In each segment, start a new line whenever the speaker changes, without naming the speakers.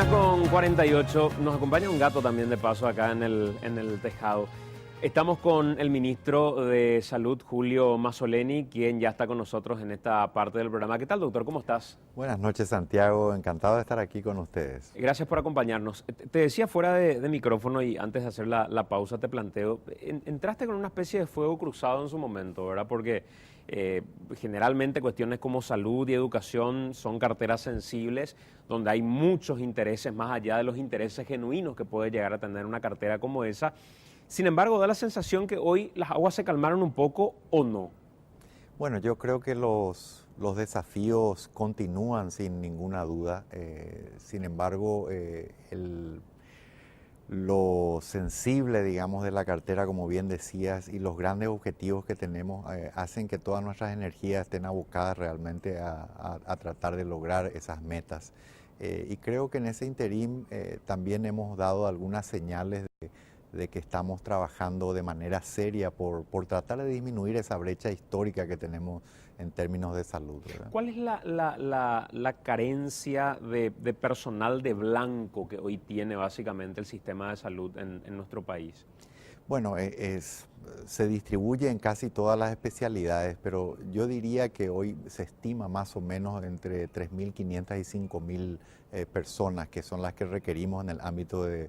1:48. Nos acompaña un gato también de paso acá en el tejado. Estamos con el ministro de Salud, Julio Mazzoleni, quien ya está con nosotros en esta parte del programa. ¿Qué tal, doctor? ¿Cómo estás?
Buenas noches, Santiago. Encantado de estar aquí con ustedes.
Gracias por acompañarnos. Te decía fuera de micrófono y antes de hacer la pausa te planteo, entraste con una especie de fuego cruzado en su momento, ¿verdad? Porque generalmente cuestiones como salud y educación son carteras sensibles, donde hay muchos intereses más allá de los intereses genuinos que puede llegar a tener una cartera como esa. Sin embargo, da la sensación que hoy las aguas se calmaron un poco, ¿o no?
Bueno, yo creo que los desafíos continúan sin ninguna duda. Sin embargo, lo sensible, digamos, de la cartera, como bien decías, y los grandes objetivos que tenemos hacen que todas nuestras energías estén abocadas realmente a tratar de lograr esas metas. Y creo que en ese interín también hemos dado algunas señales de que estamos trabajando de manera seria por tratar de disminuir esa brecha histórica que tenemos en términos de salud, ¿verdad?
¿Cuál es la carencia de personal de blanco que hoy tiene básicamente el sistema de salud en nuestro país?
Bueno, se distribuye en casi todas las especialidades, pero yo diría que hoy se estima más o menos entre 3.500 y 5.000 personas que son las que requerimos en el ámbito de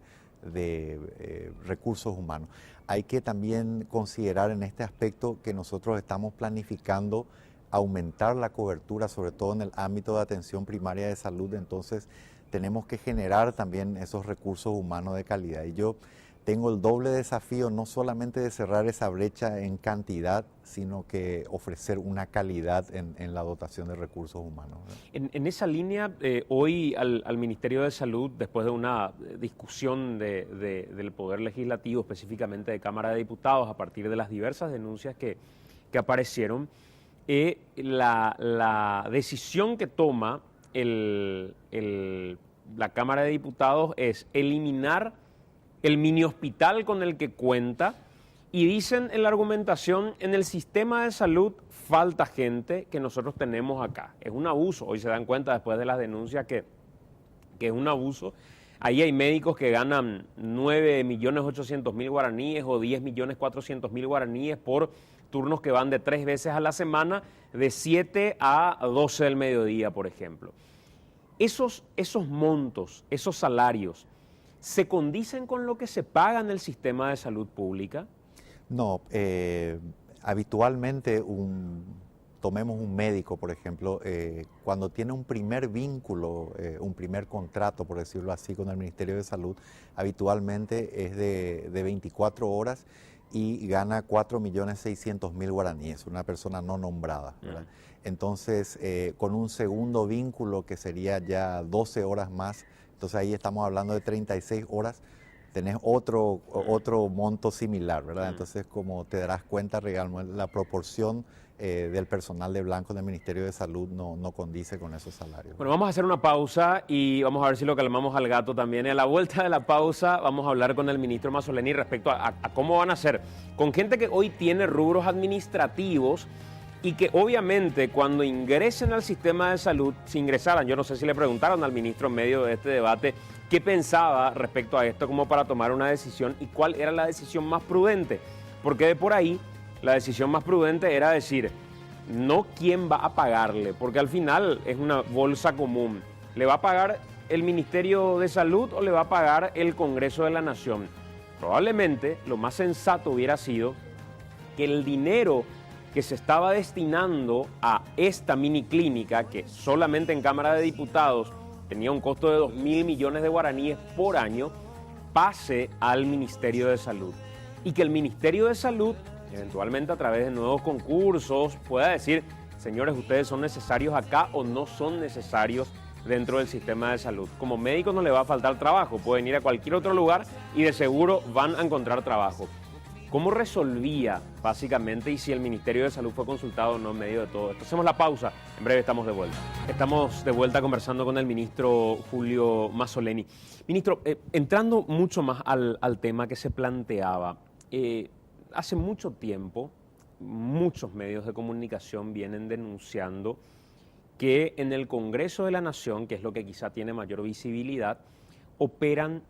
recursos humanos. Hay que también considerar en este aspecto que nosotros estamos planificando aumentar la cobertura, sobre todo en el ámbito de atención primaria de salud, entonces tenemos que generar también esos recursos humanos de calidad. Y yo tengo el doble desafío, no solamente de cerrar esa brecha en cantidad, sino que ofrecer una calidad en la dotación de recursos humanos.
En esa línea, hoy al Ministerio de Salud, después de una discusión del Poder Legislativo, específicamente de Cámara de Diputados, a partir de las diversas denuncias que aparecieron, la decisión que toma la Cámara de Diputados es eliminar el mini hospital con el que cuenta, y dicen en la argumentación, en el sistema de salud falta gente que nosotros tenemos acá. Es un abuso, hoy se dan cuenta después de las denuncias que es un abuso. Ahí hay médicos que ganan 9.800.000 guaraníes o 10.400.000 guaraníes por turnos que van de 3 veces a la semana, de 7 a 12 del mediodía, por ejemplo. Esos montos, esos salarios, ¿se condicen con lo que se paga en el sistema de salud pública?
No, habitualmente tomemos un médico, por ejemplo, cuando tiene un primer vínculo, un primer contrato, por decirlo así, con el Ministerio de Salud, habitualmente es de 24 horas y gana 4.600.000 guaraníes, una persona no nombrada, ¿verdad? Entonces, con un segundo vínculo que sería ya 12 horas más, entonces ahí estamos hablando de 36 horas, tenés otro monto similar, ¿verdad? Entonces, como te darás cuenta, realmente la proporción del personal de blanco del Ministerio de Salud no condice con esos salarios.
Bueno, vamos a hacer una pausa y vamos a ver si lo calmamos al gato también. Y a la vuelta de la pausa vamos a hablar con el ministro Mazzoleni respecto a cómo van a hacer con gente que hoy tiene rubros administrativos y que obviamente cuando ingresen al sistema de salud, si ingresaran, yo no sé si le preguntaron al ministro en medio de este debate qué pensaba respecto a esto como para tomar una decisión y cuál era la decisión más prudente, porque de por ahí la decisión más prudente era decir, no quién va a pagarle, porque al final es una bolsa común. ¿Le va a pagar el Ministerio de Salud o le va a pagar el Congreso de la Nación? Probablemente lo más sensato hubiera sido que el dinero que se estaba destinando a esta mini clínica, que solamente en Cámara de Diputados tenía un costo de 2.000 millones de guaraníes por año, pase al Ministerio de Salud. Y que el Ministerio de Salud, eventualmente a través de nuevos concursos, pueda decir, señores, ustedes son necesarios acá o no son necesarios dentro del sistema de salud. Como médicos no les va a faltar trabajo, pueden ir a cualquier otro lugar y de seguro van a encontrar trabajo. ¿Cómo resolvía, básicamente, y si el Ministerio de Salud fue consultado o no en medio de todo esto? Hacemos la pausa, en breve estamos de vuelta. Estamos de vuelta conversando con el ministro Julio Mazzoleni. Ministro, entrando mucho más al tema que se planteaba, hace mucho tiempo muchos medios de comunicación vienen denunciando que en el Congreso de la Nación, que es lo que quizá tiene mayor visibilidad, operan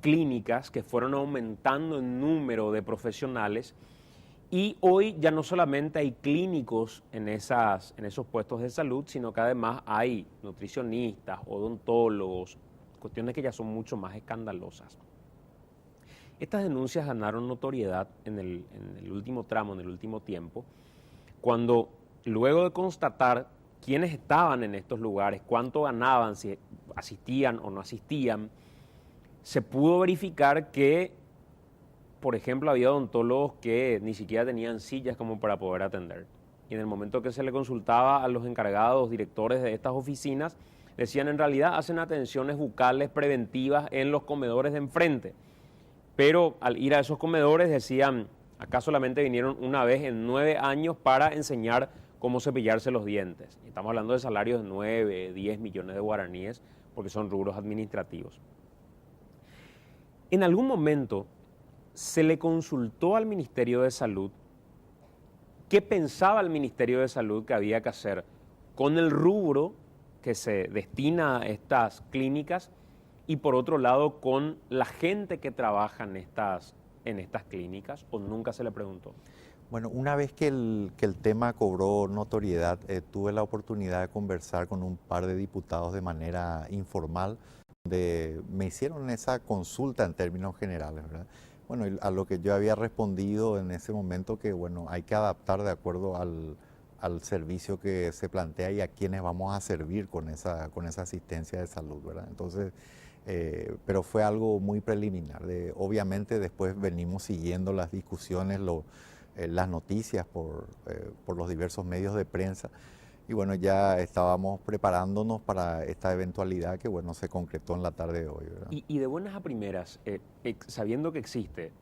clínicas que fueron aumentando en número de profesionales y hoy ya no solamente hay clínicos en esos puestos de salud, sino que además hay nutricionistas, odontólogos, cuestiones que ya son mucho más escandalosas. Estas denuncias ganaron notoriedad en el último tramo, en el último tiempo, cuando luego de constatar quiénes estaban en estos lugares, cuánto ganaban, si asistían o no asistían, se pudo verificar que, por ejemplo, había odontólogos que ni siquiera tenían sillas como para poder atender. Y en el momento que se le consultaba a los encargados, directores de estas oficinas, decían en realidad hacen atenciones bucales preventivas en los comedores de enfrente. Pero al ir a esos comedores decían, acá solamente vinieron una vez en 9 años para enseñar cómo cepillarse los dientes. Estamos hablando de salarios de 9, 10 millones de guaraníes, porque son rubros administrativos. En algún momento se le consultó al Ministerio de Salud qué pensaba el Ministerio de Salud que había que hacer con el rubro que se destina a estas clínicas y por otro lado con la gente que trabaja en estas clínicas, o nunca se le preguntó.
Bueno, una vez que el tema cobró notoriedad, tuve la oportunidad de conversar con un par de diputados de manera informal, donde me hicieron esa consulta en términos generales, ¿verdad? Bueno, a lo que yo había respondido en ese momento que, bueno, hay que adaptar de acuerdo al servicio que se plantea y a quienes vamos a servir con esa asistencia de salud, ¿verdad? Entonces, pero fue algo muy preliminar. Obviamente después venimos siguiendo las discusiones, las noticias por los diversos medios de prensa. Y bueno, ya estábamos preparándonos para esta eventualidad que, bueno, se concretó en la tarde de hoy, ¿verdad?
Y de buenas a primeras, sabiendo que existe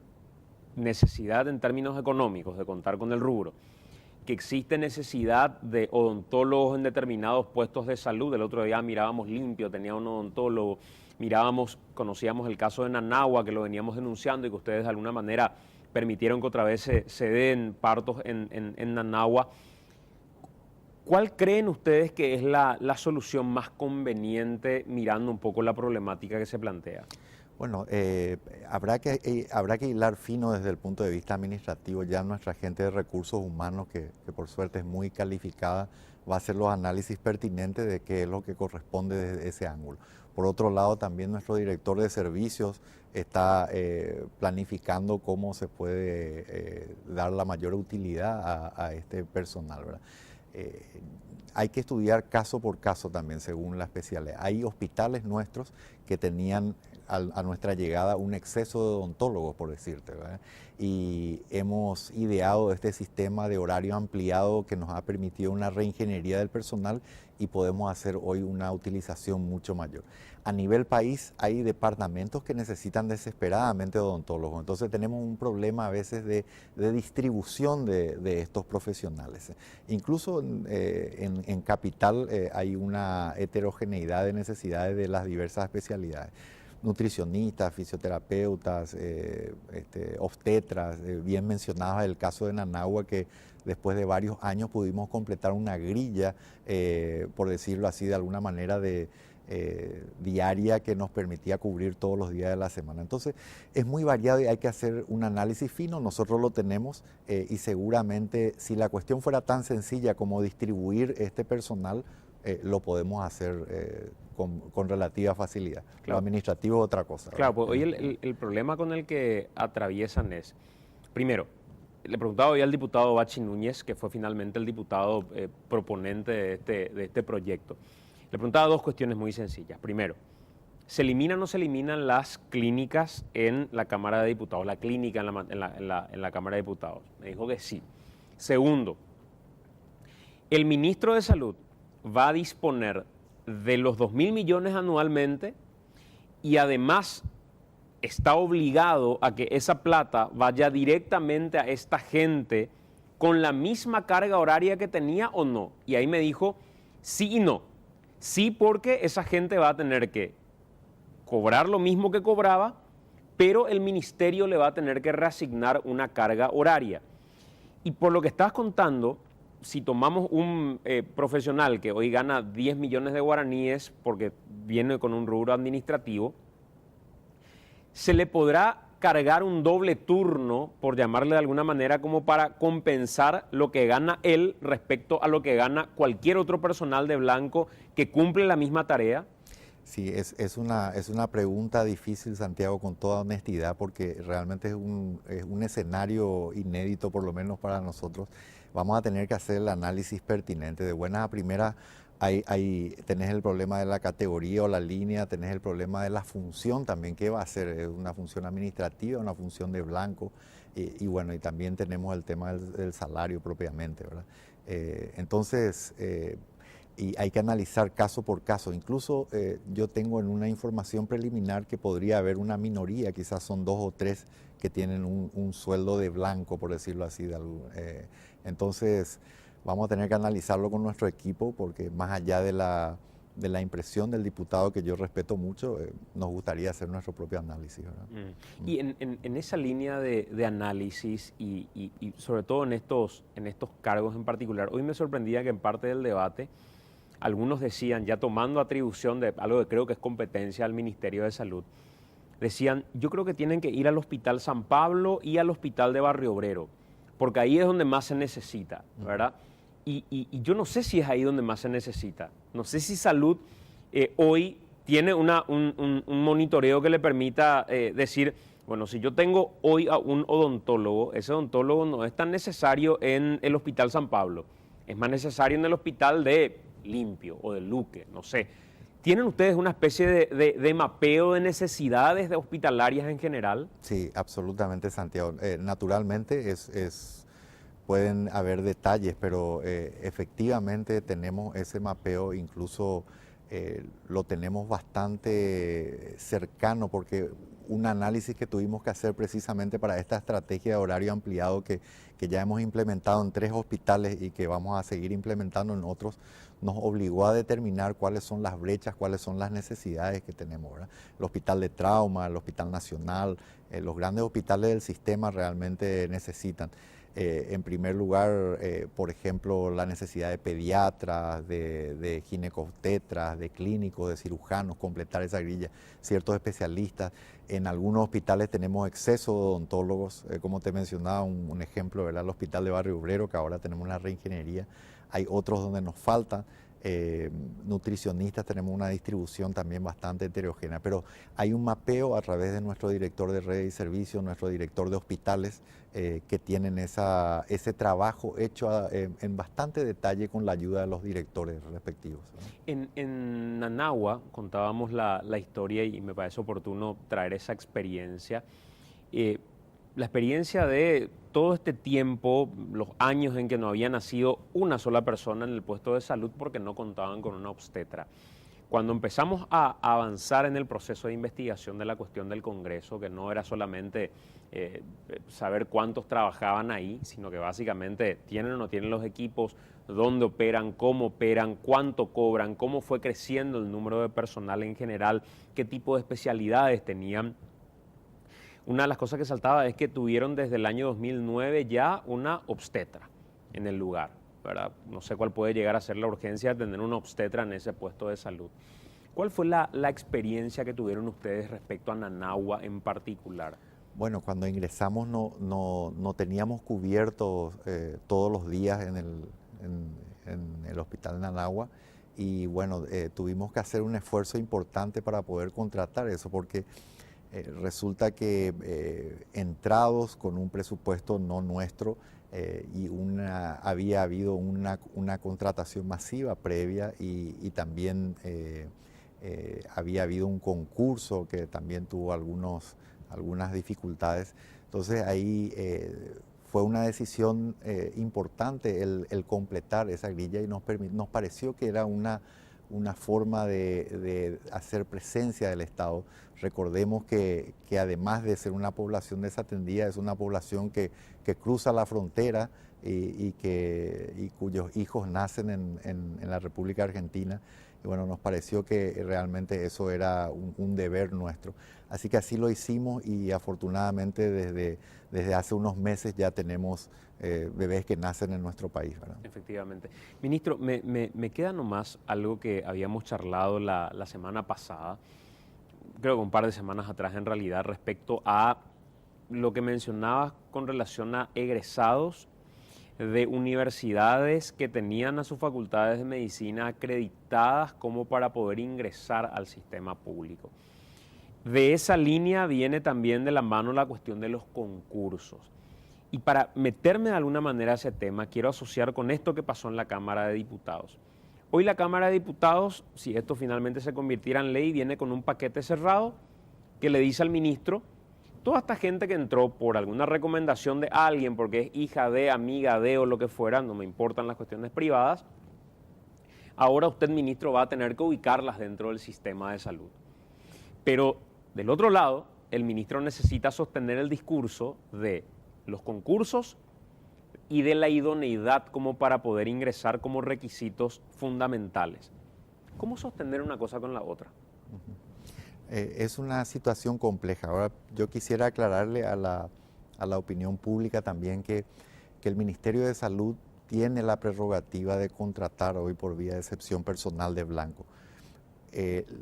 necesidad en términos económicos de contar con el rubro, que existe necesidad de odontólogos en determinados puestos de salud, el otro día mirábamos Limpio, tenía un odontólogo, conocíamos el caso de Nanagua, que lo veníamos denunciando y que ustedes de alguna manera permitieron que otra vez se den partos en Nanagua. ¿Cuál creen ustedes que es la solución más conveniente mirando un poco la problemática que se plantea?
Bueno, habrá que hilar fino desde el punto de vista administrativo. Ya nuestra gente de recursos humanos, que por suerte es muy calificada, va a hacer los análisis pertinentes de qué es lo que corresponde desde ese ángulo. Por otro lado, también nuestro director de servicios está planificando cómo se puede dar la mayor utilidad a este personal, ¿verdad? Hay que estudiar caso por caso también según la especialidad. Hay hospitales nuestros que tenían a nuestra llegada un exceso de odontólogos, por decirte, ¿verdad? Y hemos ideado este sistema de horario ampliado que nos ha permitido una reingeniería del personal y podemos hacer hoy una utilización mucho mayor. A nivel país hay departamentos que necesitan desesperadamente odontólogos, entonces tenemos un problema a veces de distribución de estos profesionales. Incluso en capital hay una heterogeneidad de necesidades de las diversas especialidades. Nutricionistas, fisioterapeutas, obstetras, bien mencionados el caso de Nanagua, que después de varios años pudimos completar una grilla, por decirlo así, de alguna manera diaria que nos permitía cubrir todos los días de la semana. Entonces es muy variado y hay que hacer un análisis fino, nosotros lo tenemos y seguramente si la cuestión fuera tan sencilla como distribuir este personal, lo podemos hacer con relativa facilidad. Claro. Lo administrativo es otra cosa.
Claro, pues hoy el problema con el que atraviesan es, primero, le preguntaba hoy al diputado Bachi Núñez, que fue finalmente el diputado proponente de este proyecto. Le preguntaba dos cuestiones muy sencillas. Primero, ¿se eliminan o no se eliminan las clínicas en la Cámara de Diputados, la clínica en la Cámara de Diputados? Me dijo que sí. Segundo, el ministro de Salud va a disponer de los 2.000 millones anualmente y además está obligado a que esa plata vaya directamente a esta gente con la misma carga horaria que tenía o no. Y ahí me dijo sí y no. Sí, porque esa gente va a tener que cobrar lo mismo que cobraba, pero el ministerio le va a tener que reasignar una carga horaria. Y por lo que estás contando, si tomamos un profesional que hoy gana 10 millones de guaraníes porque viene con un rubro administrativo, se le podrá cargar un doble turno, por llamarle de alguna manera, como para compensar lo que gana él respecto a lo que gana cualquier otro personal de blanco que cumple la misma tarea.
Sí, es una pregunta difícil, Santiago, con toda honestidad, porque realmente es un escenario inédito, por lo menos para nosotros. Vamos a tener que hacer el análisis pertinente. De buenas a primeras, tenés el problema de la categoría o la línea, tenés el problema de la función también. ¿Qué va a ser? ¿Es una función administrativa, una función de blanco? Y bueno, y también tenemos el tema del salario propiamente, ¿verdad? Entonces, y hay que analizar caso por caso. Incluso yo tengo en una información preliminar que podría haber una minoría, quizás son 2 o 3 que tienen un sueldo de blanco, por decirlo así. Entonces vamos a tener que analizarlo con nuestro equipo, porque más allá de la impresión del diputado, que yo respeto mucho, nos gustaría hacer nuestro propio análisis, ¿verdad?
Y en esa línea de análisis y sobre todo en estos cargos en particular, hoy me sorprendía que en parte del debate algunos decían, ya tomando atribución de algo que creo que es competencia del Ministerio de Salud, decían, yo creo que tienen que ir al Hospital San Pablo y al Hospital de Barrio Obrero, porque ahí es donde más se necesita, ¿verdad? Y yo no sé si es ahí donde más se necesita. No sé si Salud hoy tiene un monitoreo que le permita decir, bueno, si yo tengo hoy a un odontólogo, ese odontólogo no es tan necesario en el Hospital San Pablo, es más necesario en el Hospital de Limpio o de Luque, no sé. ¿Tienen ustedes una especie de mapeo de necesidades de hospitalarias en general?
Sí, absolutamente, Santiago. Naturalmente pueden haber detalles, pero efectivamente tenemos ese mapeo, incluso lo tenemos bastante cercano, porque un análisis que tuvimos que hacer precisamente para esta estrategia de horario ampliado que ya hemos implementado en 3 hospitales y que vamos a seguir implementando en otros, nos obligó a determinar cuáles son las brechas, cuáles son las necesidades que tenemos, ¿verdad? El Hospital de Trauma, el Hospital Nacional, los grandes hospitales del sistema realmente necesitan. En primer lugar, por ejemplo, la necesidad de pediatras, de ginecobstetras, de clínicos, de cirujanos, completar esa grilla, ciertos especialistas. En algunos hospitales tenemos exceso de odontólogos, como te mencionaba, un ejemplo, ¿verdad? El Hospital de Barrio Obrero, que ahora tenemos una reingeniería. Hay otros donde nos faltan. Nutricionistas, tenemos una distribución también bastante heterogénea, pero hay un mapeo a través de nuestro director de redes y servicios, nuestro director de hospitales, que tienen ese trabajo hecho en bastante detalle con la ayuda de los directores respectivos, ¿no?
En Nanagua contábamos la historia y me parece oportuno traer esa experiencia. La experiencia de todo este tiempo, los años en que no había nacido una sola persona en el puesto de salud porque no contaban con una obstetra. Cuando empezamos a avanzar en el proceso de investigación de la cuestión del Congreso, que no era solamente saber cuántos trabajaban ahí, sino que básicamente tienen o no tienen los equipos, dónde operan, cómo operan, cuánto cobran, cómo fue creciendo el número de personal en general, qué tipo de especialidades tenían. Una de las cosas que saltaba es que tuvieron desde el año 2009 ya una obstetra en el lugar, ¿verdad? No sé cuál puede llegar a ser la urgencia de tener una obstetra en ese puesto de salud. ¿Cuál fue la experiencia que tuvieron ustedes respecto a Nanagua en particular?
Bueno, cuando ingresamos no teníamos cubiertos todos los días en el hospital de Nanagua, y bueno, tuvimos que hacer un esfuerzo importante para poder contratar eso, porque resulta que entrados con un presupuesto no nuestro, y había habido una contratación masiva previa, y también había habido un concurso que también tuvo algunas dificultades. Entonces ahí fue una decisión importante el completar esa grilla, y nos pareció que era una forma de hacer presencia del Estado. Recordemos que además de ser una población desatendida, es una población que cruza la frontera y cuyos hijos nacen en la República Argentina, y bueno, nos pareció que realmente eso era un deber nuestro. Así que así lo hicimos y afortunadamente desde hace unos meses ya tenemos bebés que nacen en nuestro país, ¿verdad?
Efectivamente. Ministro, me queda nomás algo que habíamos charlado la semana pasada, creo que un par de semanas atrás en realidad, respecto a lo que mencionabas con relación a egresados de universidades que tenían a sus facultades de medicina acreditadas como para poder ingresar al sistema público. De esa línea viene también de la mano la cuestión de los concursos. Y para meterme de alguna manera a ese tema, quiero asociar con esto que pasó en la Cámara de Diputados. Hoy la Cámara de Diputados, si esto finalmente se convirtiera en ley, viene con un paquete cerrado que le dice al ministro: toda esta gente que entró por alguna recomendación de alguien, porque es hija de, amiga de o lo que fuera, no me importan las cuestiones privadas, ahora usted, ministro, va a tener que ubicarlas dentro del sistema de salud. Pero del otro lado, el ministro necesita sostener el discurso de los concursos y de la idoneidad como para poder ingresar como requisitos fundamentales. ¿Cómo sostener una cosa con la otra?
Es una situación compleja. Ahora, yo quisiera aclararle a la opinión pública también que el Ministerio de Salud tiene la prerrogativa de contratar hoy por vía de excepción personal de blanco.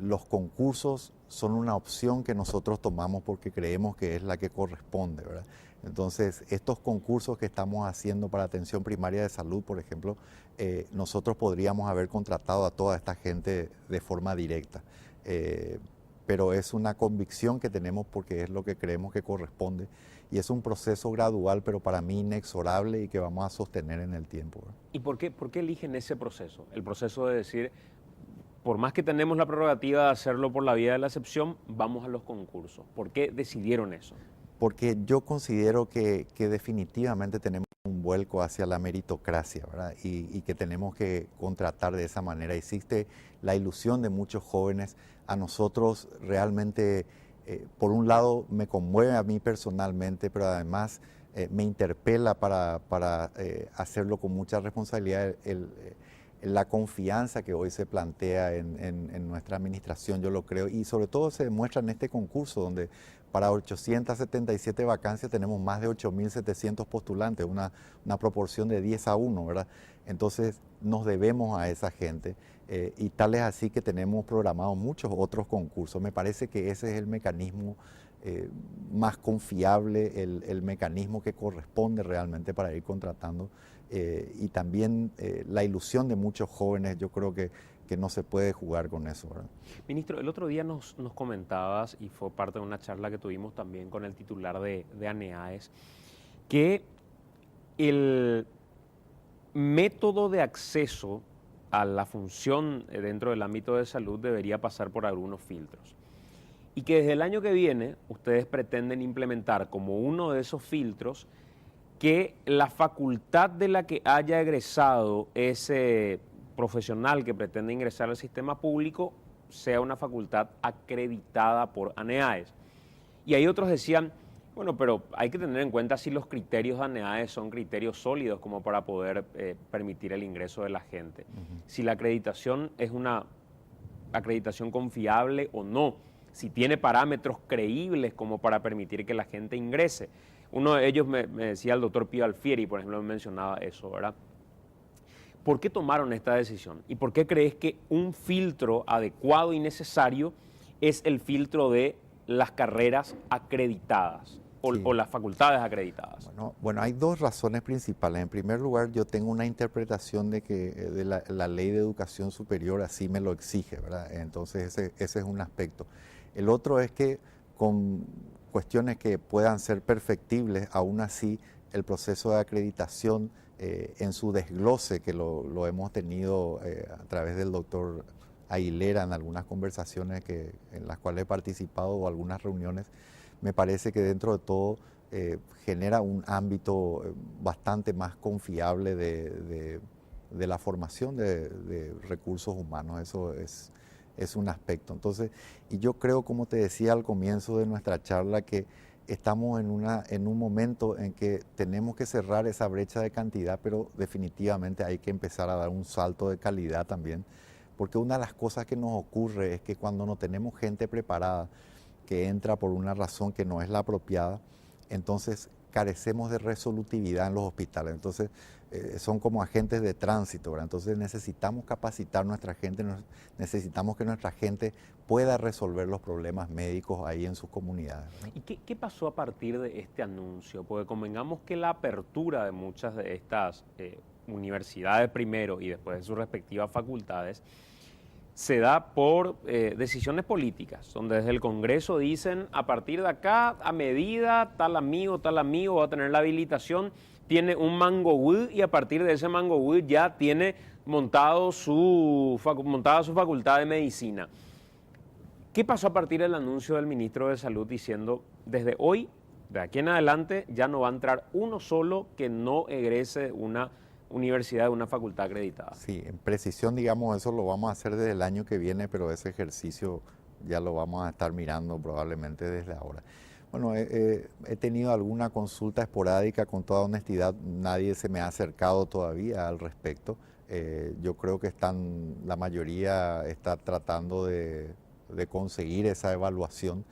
Los concursos son una opción que nosotros tomamos porque creemos que es la que corresponde, ¿verdad? Entonces, estos concursos que estamos haciendo para atención primaria de salud, por ejemplo, nosotros podríamos haber contratado a toda esta gente de forma directa. Pero es una convicción que tenemos porque es lo que creemos que corresponde y es un proceso gradual, pero para mí inexorable y que vamos a sostener en el tiempo, ¿verdad?
¿Y por qué eligen ese proceso? El proceso de decir, por más que tenemos la prerrogativa de hacerlo por la vía de la excepción, vamos a los concursos. ¿Por qué decidieron eso?
Porque yo considero que definitivamente tenemos un vuelco hacia la meritocracia, ¿verdad? Y que tenemos que contratar de esa manera. Existe la ilusión de muchos jóvenes. A nosotros realmente, por un lado, me conmueve a mí personalmente, pero además me interpela para hacerlo con mucha responsabilidad la confianza que hoy se plantea en nuestra administración, yo lo creo, y sobre todo se demuestra en este concurso donde para 877 vacancias tenemos más de 8.700 postulantes, una proporción de 10-1, ¿verdad? Entonces nos debemos a esa gente y tal es así que tenemos programados muchos otros concursos. Me parece que ese es el mecanismo más confiable, el mecanismo que corresponde realmente para ir contratando y también la ilusión de muchos jóvenes, yo creo que no se puede jugar con eso, ¿verdad?
Ministro, el otro día nos comentabas, y fue parte de una charla que tuvimos también con el titular de ANEAES, que el método de acceso a la función dentro del ámbito de salud debería pasar por algunos filtros. Y que desde el año que viene ustedes pretenden implementar como uno de esos filtros que la facultad de la que haya egresado ese profesional que pretende ingresar al sistema público sea una facultad acreditada por ANEAES. Y ahí otros decían, bueno, pero hay que tener en cuenta si los criterios de ANEAES son criterios sólidos como para poder permitir el ingreso de la gente. Si la acreditación es una acreditación confiable o no, si tiene parámetros creíbles como para permitir que la gente ingrese. Uno de ellos me decía el doctor Pío Alfieri, por ejemplo, me mencionaba eso, ¿verdad? ¿Por qué tomaron esta decisión? ¿Y por qué crees que un filtro adecuado y necesario es el filtro de las carreras acreditadas o las facultades acreditadas?
Bueno, hay dos razones principales. En primer lugar, yo tengo una interpretación de que la Ley de Educación Superior así me lo exige, ¿verdad? Entonces ese es un aspecto. El otro es que con cuestiones que puedan ser perfectibles, aún así el proceso de acreditación en su desglose, que lo hemos tenido a través del doctor Aguilera en algunas conversaciones en las cuales he participado o algunas reuniones, me parece que dentro de todo genera un ámbito bastante más confiable de la formación de recursos humanos. Eso es un aspecto. Entonces, y yo creo, como te decía al comienzo de nuestra charla, que estamos en un momento en que tenemos que cerrar esa brecha de cantidad, pero definitivamente hay que empezar a dar un salto de calidad también, porque una de las cosas que nos ocurre es que cuando no tenemos gente preparada, que entra por una razón que no es la apropiada, entonces carecemos de resolutividad en los hospitales. Entonces son como agentes de tránsito, ¿verdad? Entonces necesitamos capacitar a nuestra gente, necesitamos que nuestra gente pueda resolver los problemas médicos ahí en sus comunidades, ¿verdad?
¿Y qué pasó a partir de este anuncio? Porque convengamos que la apertura de muchas de estas universidades primero y después de sus respectivas facultades se da por decisiones políticas, donde desde el Congreso dicen, a partir de acá, a medida, tal amigo va a tener la habilitación, tiene un mango WID y a partir de ese mango WID ya tiene montada su facultad de medicina. ¿Qué pasó a partir del anuncio del ministro de Salud diciendo, desde hoy, de aquí en adelante, ya no va a entrar uno solo que no egrese una universidad, de una facultad acreditada?
Sí, en precisión, digamos, eso lo vamos a hacer desde el año que viene, pero ese ejercicio ya lo vamos a estar mirando probablemente desde ahora. Bueno, he tenido alguna consulta esporádica, con toda honestidad, nadie se me ha acercado todavía al respecto. Yo creo que la mayoría está tratando de conseguir esa evaluación.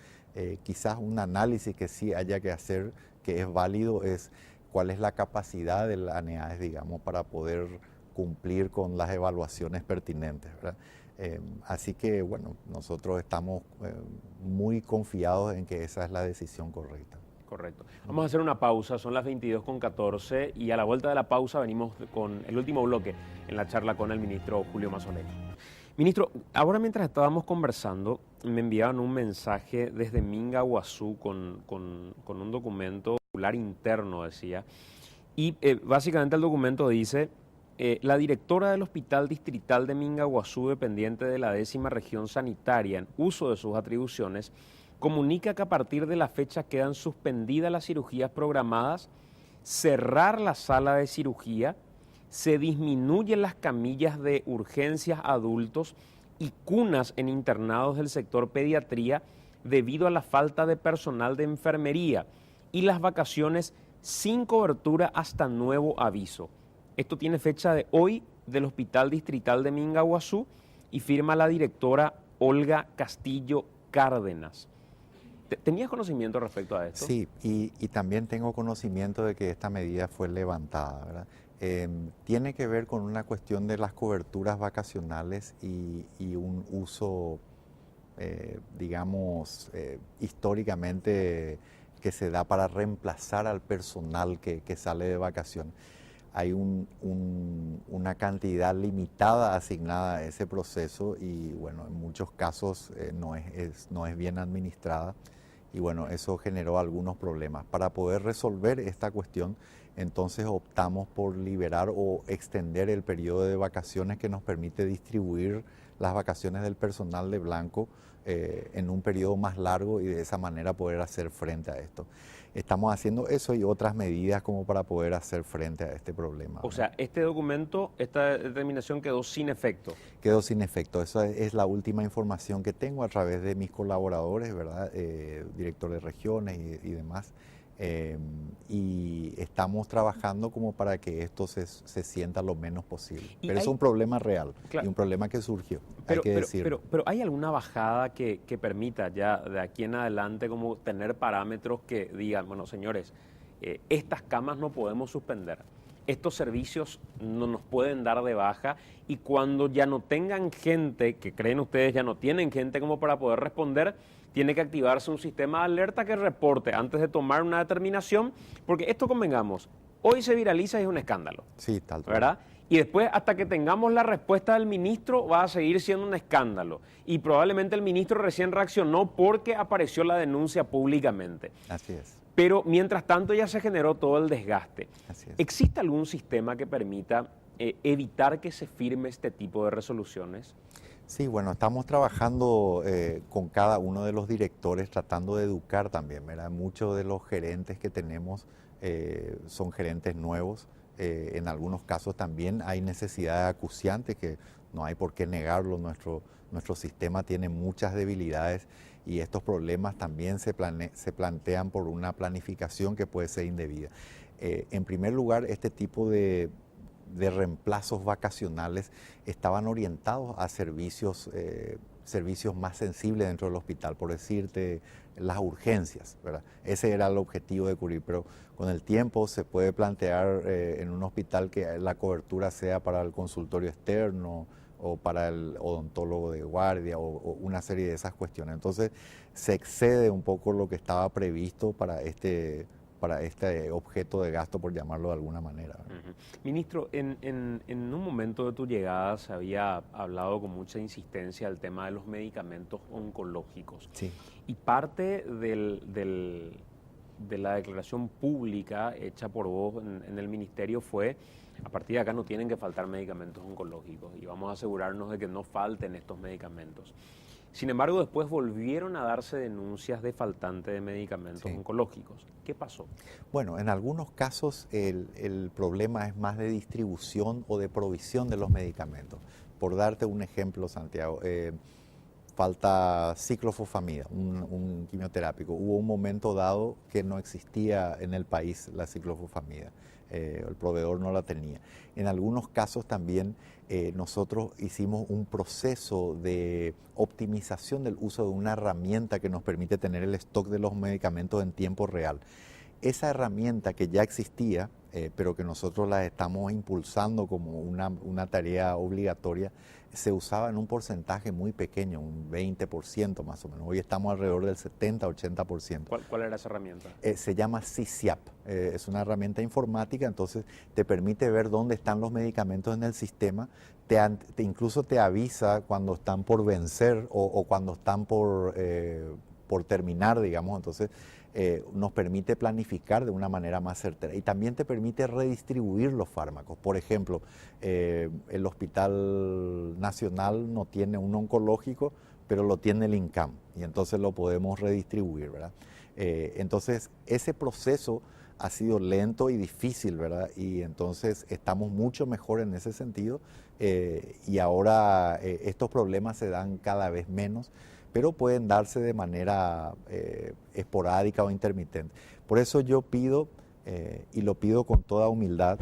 Quizás un análisis que sí haya que hacer, que es válido, es cuál es la capacidad del ANEAES, digamos, para poder cumplir con las evaluaciones pertinentes, ¿verdad? Así que, bueno, nosotros estamos muy confiados en que esa es la decisión correcta.
Correcto. Vamos a hacer una pausa, son las 22:14 y a la vuelta de la pausa venimos con el último bloque en la charla con el ministro Julio Mazzoleni. Ministro, ahora mientras estábamos conversando, me enviaban un mensaje desde Minga, Guazú, con un documento interno, decía, y básicamente el documento dice, la directora del Hospital Distrital de Minga, Guazú, dependiente de la 10ª Región Sanitaria, en uso de sus atribuciones, comunica que a partir de la fecha quedan suspendidas las cirugías programadas, cerrar la sala de cirugía, se disminuyen las camillas de urgencias adultos y cunas en internados del sector pediatría debido a la falta de personal de enfermería y las vacaciones sin cobertura hasta nuevo aviso. Esto tiene fecha de hoy del Hospital Distrital de Minga, Guazú, y firma la directora Olga Castillo Cárdenas. ¿Tenías conocimiento respecto a esto?
Sí, y también tengo conocimiento de que esta medida fue levantada, ¿verdad? Tiene que ver con una cuestión de las coberturas vacacionales y un uso, digamos, históricamente que se da para reemplazar al personal que sale de vacaciones. Hay una cantidad limitada asignada a ese proceso y, bueno, en muchos casos no es bien administrada y, bueno, eso generó algunos problemas. Para poder resolver esta cuestión, entonces optamos por liberar o extender el periodo de vacaciones que nos permite distribuir las vacaciones del personal de blanco en un periodo más largo y de esa manera poder hacer frente a esto. Estamos haciendo eso y otras medidas como para poder hacer frente a este problema.
O sea, este documento, esta determinación quedó sin efecto.
Quedó sin efecto. Esa es la última información que tengo a través de mis colaboradores, ¿verdad? Director de regiones y demás. Y estamos trabajando como para que esto se sienta lo menos posible. Pero es un problema real, claro, y un problema que surgió, hay que decirlo.
Pero ¿hay alguna bajada que permita ya de aquí en adelante como tener parámetros que digan, bueno, señores, estas camas no podemos suspender, estos servicios no nos pueden dar de baja y cuando ya no tengan gente, que creen ustedes ya no tienen gente como para poder responder, tiene que activarse un sistema de alerta que reporte antes de tomar una determinación, porque esto, convengamos, hoy se viraliza y es un escándalo.
Sí, tal vez.
¿Verdad? Y después, hasta que tengamos la respuesta del ministro, va a seguir siendo un escándalo. Y probablemente el ministro recién reaccionó porque apareció la denuncia públicamente.
Así es.
Pero mientras tanto ya se generó todo el desgaste.
Así es.
¿Existe algún sistema que permita evitar que se firme este tipo de resoluciones?
Sí, bueno, estamos trabajando con cada uno de los directores, tratando de educar también, ¿verdad? Muchos de los gerentes que tenemos son gerentes nuevos. En algunos casos también hay necesidades acuciantes que no hay por qué negarlo. Nuestro sistema tiene muchas debilidades y estos problemas también se plantean por una planificación que puede ser indebida. En primer lugar, este tipo de de reemplazos vacacionales estaban orientados a servicios más sensibles dentro del hospital, por decirte, las urgencias, ¿verdad? Ese era el objetivo de cubrir, pero con el tiempo se puede plantear en un hospital que la cobertura sea para el consultorio externo o para el odontólogo de guardia o una serie de esas cuestiones. Entonces se excede un poco lo que estaba previsto para este objeto de gasto, por llamarlo de alguna manera.
Uh-huh. Ministro, en un momento de tu llegada se había hablado con mucha insistencia del tema de los medicamentos oncológicos.
Sí.
Y parte de la declaración pública hecha por vos en el ministerio fue: a partir de acá no tienen que faltar medicamentos oncológicos y vamos a asegurarnos de que no falten estos medicamentos. Sin embargo, después volvieron a darse denuncias de faltante de medicamentos oncológicos. ¿Qué pasó?
Bueno, en algunos casos el problema es más de distribución o de provisión de los medicamentos. Por darte un ejemplo, Santiago, falta ciclofosfamida, un quimioterápico. Hubo un momento dado que no existía en el país la ciclofosfamida. El proveedor no la tenía. En algunos casos también nosotros hicimos un proceso de optimización del uso de una herramienta que nos permite tener el stock de los medicamentos en tiempo real. Esa herramienta que ya existía, pero que nosotros la estamos impulsando como una tarea obligatoria, se usaba en un porcentaje muy pequeño, un 20% más o menos. Hoy estamos alrededor del 70-80%.
¿Cuál era esa herramienta?
Se llama CISIAP, es una herramienta informática, entonces te permite ver dónde están los medicamentos en el sistema, incluso te avisa cuando están por vencer o cuando están por terminar, digamos. Entonces nos permite planificar de una manera más certera y también te permite redistribuir los fármacos. Por ejemplo, el Hospital Nacional no tiene un oncológico, pero lo tiene el INCAM y entonces lo podemos redistribuir, ¿verdad? Entonces ese proceso ha sido lento y difícil, ¿verdad? Y entonces estamos mucho mejor en ese sentido y ahora estos problemas se dan cada vez menos, pero pueden darse de manera esporádica o intermitente. Por eso yo pido, y lo pido con toda humildad,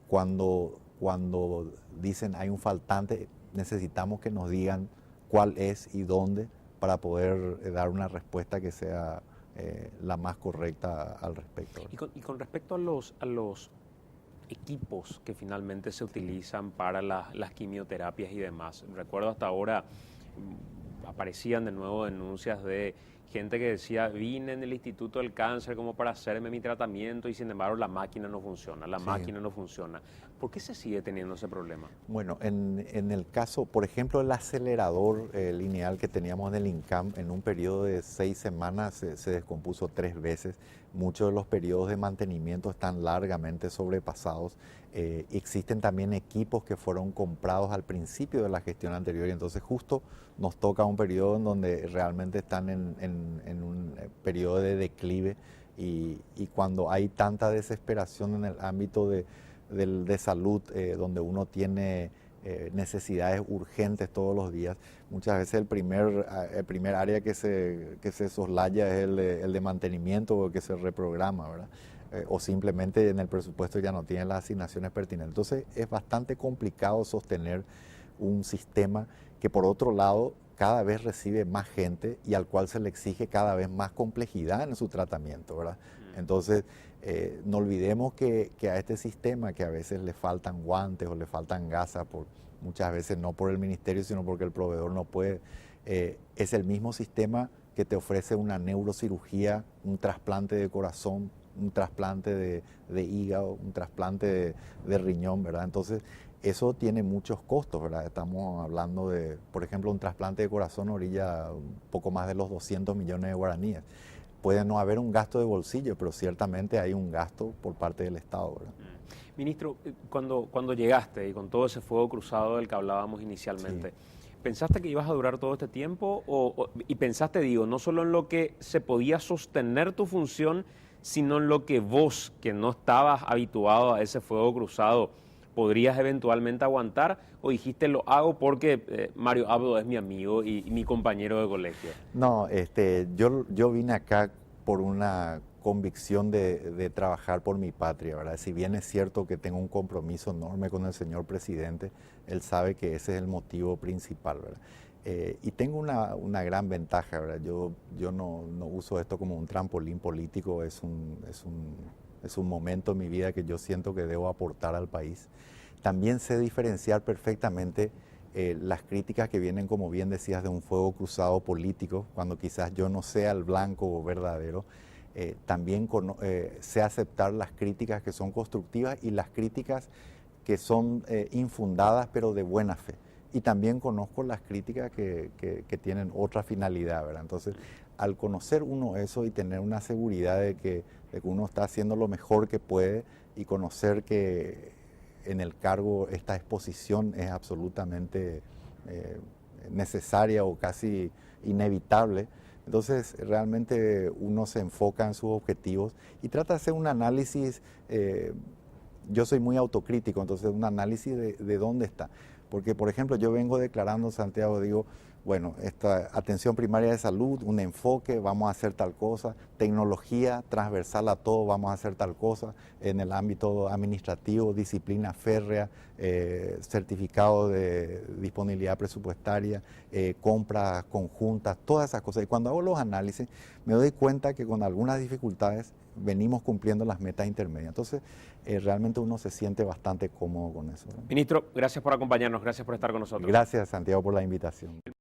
cuando dicen hay un faltante, necesitamos que nos digan cuál es y dónde para poder dar una respuesta que sea la más correcta al respecto.
Y con respecto a los equipos que finalmente se utilizan para las quimioterapias y demás, recuerdo hasta ahora aparecían de nuevo denuncias de gente que decía: vine en el Instituto del Cáncer como para hacerme mi tratamiento y sin embargo la máquina no funciona, máquina no funciona. ¿Por qué se sigue teniendo ese problema?
Bueno, en el caso, por ejemplo, el acelerador lineal que teníamos en el INCAM, en un periodo de 6 semanas se descompuso 3 veces. Muchos de los periodos de mantenimiento están largamente sobrepasados. Existen también equipos que fueron comprados al principio de la gestión anterior y entonces justo nos toca un periodo en donde realmente están en un periodo de declive y cuando hay tanta desesperación en el ámbito de salud, donde uno tiene necesidades urgentes todos los días, muchas veces el primer área que se soslaya es el de mantenimiento o que se reprograma, ¿verdad? O simplemente en el presupuesto ya no tiene las asignaciones pertinentes. Entonces es bastante complicado sostener un sistema que por otro lado cada vez recibe más gente y al cual se le exige cada vez más complejidad en su tratamiento, ¿verdad? Entonces no olvidemos que a este sistema, que a veces le faltan guantes o le faltan gasas, muchas veces no por el ministerio sino porque el proveedor no puede, es el mismo sistema que te ofrece una neurocirugía, un trasplante de corazón, un trasplante de hígado, un trasplante de riñón, ¿verdad? Entonces eso tiene muchos costos, ¿verdad? Estamos hablando de, por ejemplo, un trasplante de corazón orilla un poco más de los 200 millones de guaraníes. Puede no haber un gasto de bolsillo, pero ciertamente hay un gasto por parte del Estado, ¿verdad?
Ministro, cuando llegaste y con todo ese fuego cruzado del que hablábamos inicialmente, ¿pensaste que ibas a durar todo este tiempo? Y pensaste, digo, no solo en lo que se podía sostener tu función, sino en lo que vos, que no estabas habituado a ese fuego cruzado, podrías eventualmente aguantar, o dijiste lo hago porque Mario Abdo es mi amigo y mi compañero de colegio?
No, yo vine acá con convicción de trabajar por mi patria, ¿verdad? Si bien es cierto que tengo un compromiso enorme con el señor presidente, él sabe que ese es el motivo principal, ¿verdad? Y tengo una gran ventaja, ¿verdad? Yo no uso esto como un trampolín político, es un momento en mi vida que yo siento que debo aportar al país. También sé diferenciar perfectamente las críticas que vienen, como bien decías, de un fuego cruzado político, cuando quizás yo no sea el blanco verdadero. También sé aceptar las críticas que son constructivas y las críticas que son infundadas pero de buena fe. Y también conozco las críticas que tienen otra finalidad, ¿verdad? Entonces, al conocer uno eso y tener una seguridad de que uno está haciendo lo mejor que puede y conocer que en el cargo esta exposición es absolutamente necesaria o casi inevitable, entonces realmente uno se enfoca en sus objetivos y trata de hacer un análisis. Yo soy muy autocrítico, entonces un análisis de dónde está. Porque, por ejemplo, yo vengo declarando, Santiago, digo, bueno, esta atención primaria de salud, un enfoque, vamos a hacer tal cosa, tecnología transversal a todo, vamos a hacer tal cosa, en el ámbito administrativo, disciplina férrea, certificado de disponibilidad presupuestaria, compras conjuntas, todas esas cosas. Y cuando hago los análisis, me doy cuenta que con algunas dificultades venimos cumpliendo las metas intermedias. Entonces, realmente uno se siente bastante cómodo con eso, ¿no?
Ministro, gracias por acompañarnos, gracias por estar con nosotros.
Gracias, Santiago, por la invitación.